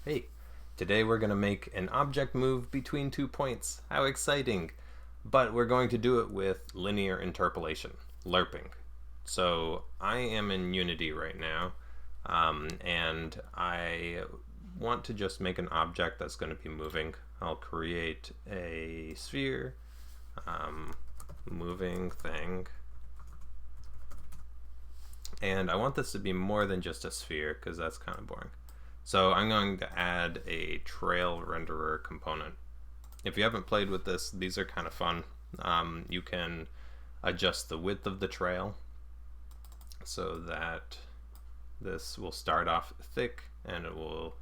Hey, today we're going to make an object move between 2 points. How exciting! But we're going to do it with linear interpolation, lerping. So I am in Unity right now, and I want to just make an object that's going to be moving. I'll create a sphere, moving thing, and I want this to be more than just a sphere because that's kind of boring. So I'm going to add a trail renderer component. If you haven't played with this, these are kind of fun. You can adjust the width of the trail so that this will start off thick and it will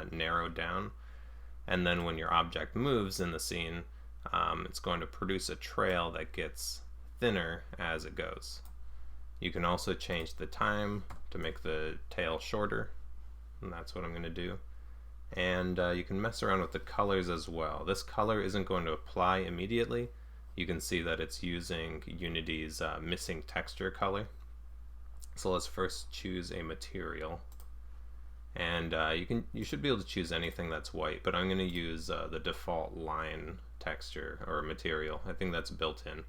narrow down. And then when your object moves in the scene, it's going to produce a trail that gets thinner as it goes. You can also change the time to make the tail shorter, and that's what I'm going to do. And you can mess around with the colors as well. This color isn't going to apply immediately. You can see that it's using Unity's missing texture color. So let's first choose a material, and you should be able to choose anything that's white, but I'm going to use the default line texture or material. I think that's built in.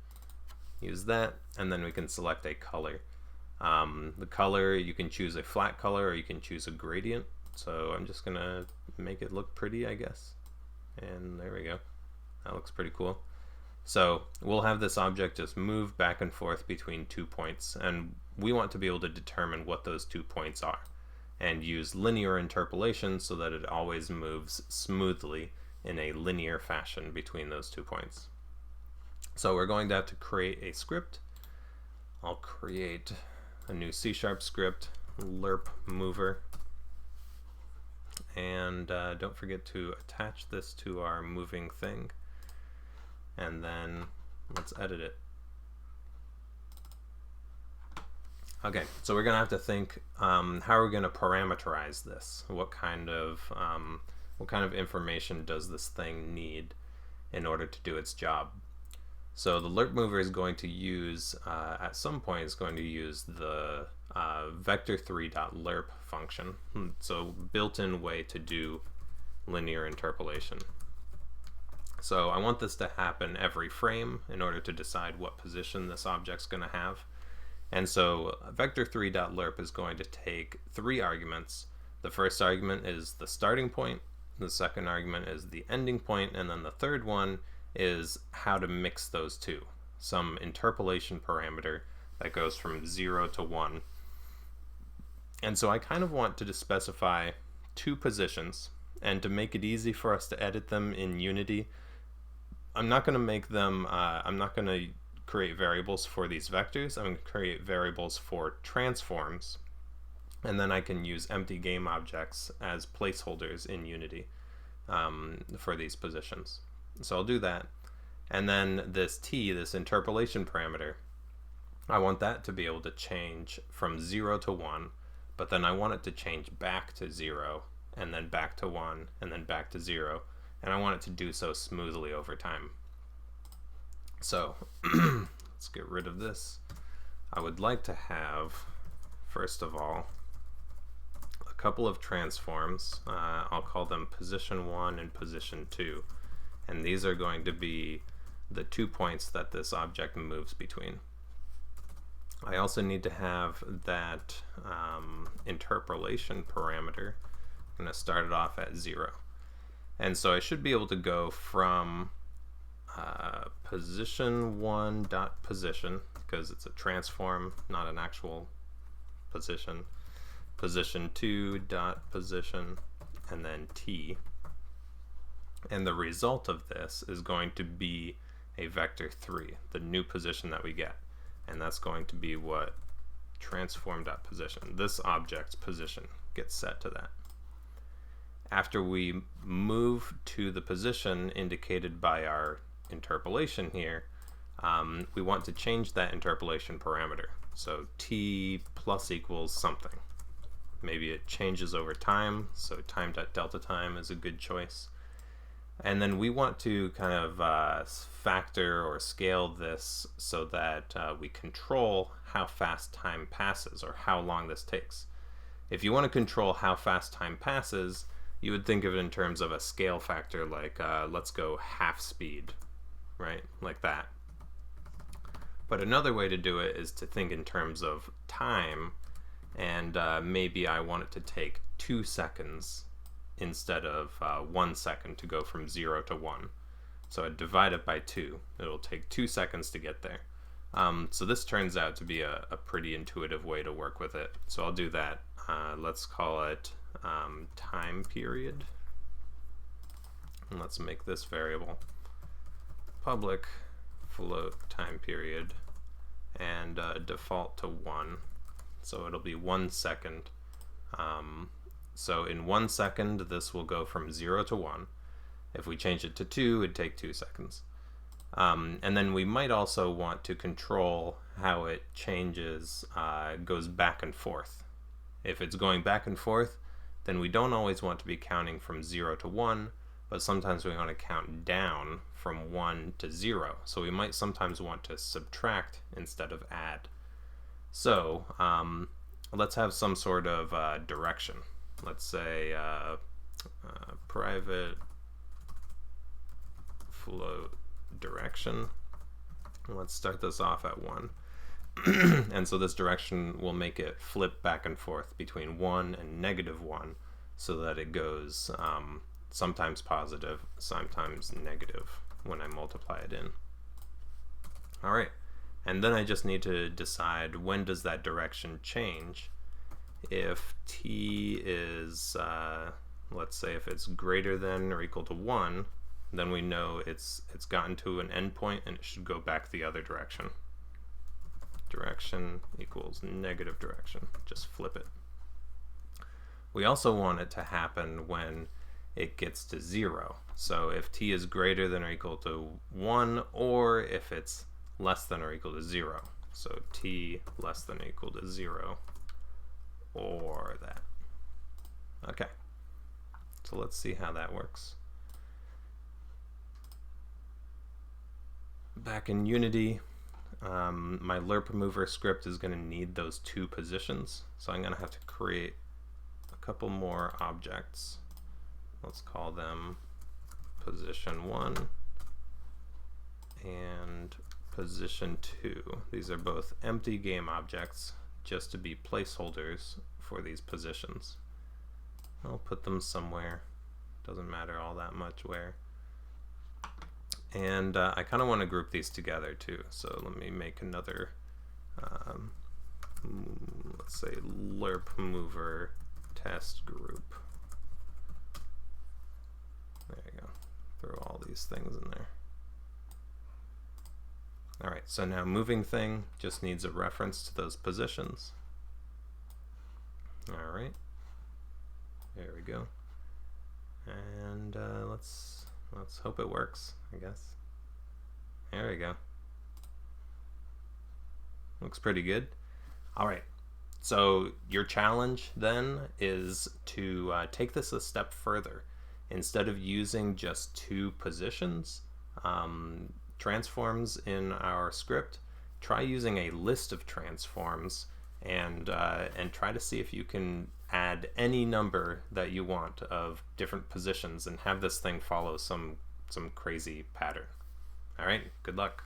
Use that, and then we can select a color. The color, you can choose a flat color or you can choose a gradient. So I'm just gonna make it look pretty, I guess. And there we go. That looks pretty cool. So we'll have this object just move back and forth between 2 points, and we want to be able to determine what those 2 points are and use linear interpolation so that it always moves smoothly in a linear fashion between those 2 points. So we're going to have to create a script. I'll create a new C# script, LerpMover, and don't forget to attach this to our moving thing, and then let's edit it. Okay, so we're gonna have to think, how are we gonna parameterize this? What kind of information does this thing need in order to do its job? So the LerpMover is going to use, at some point, is going to use the vector3.lerp function. So built-in way to do linear interpolation. So I want this to happen every frame in order to decide what position this object's going to have. And so vector3.lerp is going to take 3 arguments. The first argument is the starting point, the second argument is the ending point, and then the third one is how to mix those two, some interpolation parameter that goes from 0 to 1. And so I kind of want to specify 2 positions, and to make it easy for us to edit them in Unity, I'm not going to make them, I'm not going to create variables for these vectors. I'm going to create variables for transforms, and then I can use empty game objects as placeholders in Unity for these positions. So I'll do that, and then this this interpolation parameter, I want that to be able to change from 0 to 1, but then I want it to change back to 0, and then back to 1, and then back to 0, and I want it to do so smoothly over time. So let's get rid of this. I would like to have, first of all, a couple of transforms. I'll call them position 1 and position 2. And these are going to be the 2 points that this object moves between. I also need to have that interpolation parameter. I'm going to start it off at 0. And so I should be able to go from position 1 dot position, because it's a transform, not an actual position, position 2 dot position, and then t. And the result of this is going to be a vector 3, the new position that we get. And that's going to be what transform.position, this object's position, gets set to that. After we move to the position indicated by our interpolation here, we want to change that interpolation parameter. So t plus equals something. Maybe it changes over time, so time.delta time is a good choice. And then we want to kind of factor or scale this so that we control how fast time passes or how long this takes. If you want to control how fast time passes, you would think of it in terms of a scale factor, like let's go half speed, right? Like that. But another way to do it is to think in terms of time, and maybe I want it to take 2 seconds instead of 1 second to go from 0 to 1. So I divide it by 2. It'll take 2 seconds to get there. So this turns out to be a pretty intuitive way to work with it. So I'll do that. Let's call it time period. And let's make this variable public float time period and default to 1. So it'll be 1 second. So in 1 second, this will go from 0 to 1. If we change it to 2, it'd take 2 seconds. And then we might also want to control how it changes, goes back and forth. If it's going back and forth, then we don't always want to be counting from 0 to 1, but sometimes we want to count down from 1 to 0. So we might sometimes want to subtract instead of add. So let's have some sort of direction. Let's say private float direction. Let's start this off at 1. And so this direction will make it flip back and forth between 1 and -1, so that it goes sometimes positive, sometimes negative when I multiply it in. All right, and then I just need to decide when does that direction change. If t is, let's say if it's greater than or equal to 1, then we know it's gotten to an endpoint and it should go back the other direction. Direction equals negative direction. Just flip it. We also want it to happen when it gets to 0. So if t is greater than or equal to 1, or if it's less than or equal to 0. So t less than or equal to 0, or that. Okay. So let's see how that works. Back in Unity, my LerpMover script is going to need those 2 positions, so I'm going to have to create a couple more objects. Let's call them position 1 and position 2. These are both empty game objects, just to be placeholders for these positions. I'll put them somewhere, doesn't matter all that much where. And I kind of want to group these together too, so let me make another, let's say LerpMover test group. There you go, throw all these things in there. Alright, so now moving thing just needs a reference to those positions. Alright, there we go. And let's hope it works, I guess. There we go. Looks pretty good. All right. So your challenge then is to take this a step further. Instead of using just 2 positions, transforms in our script, try using a list of transforms and try to see if you can add any number that you want of different positions and have this thing follow some crazy pattern. All right, good luck.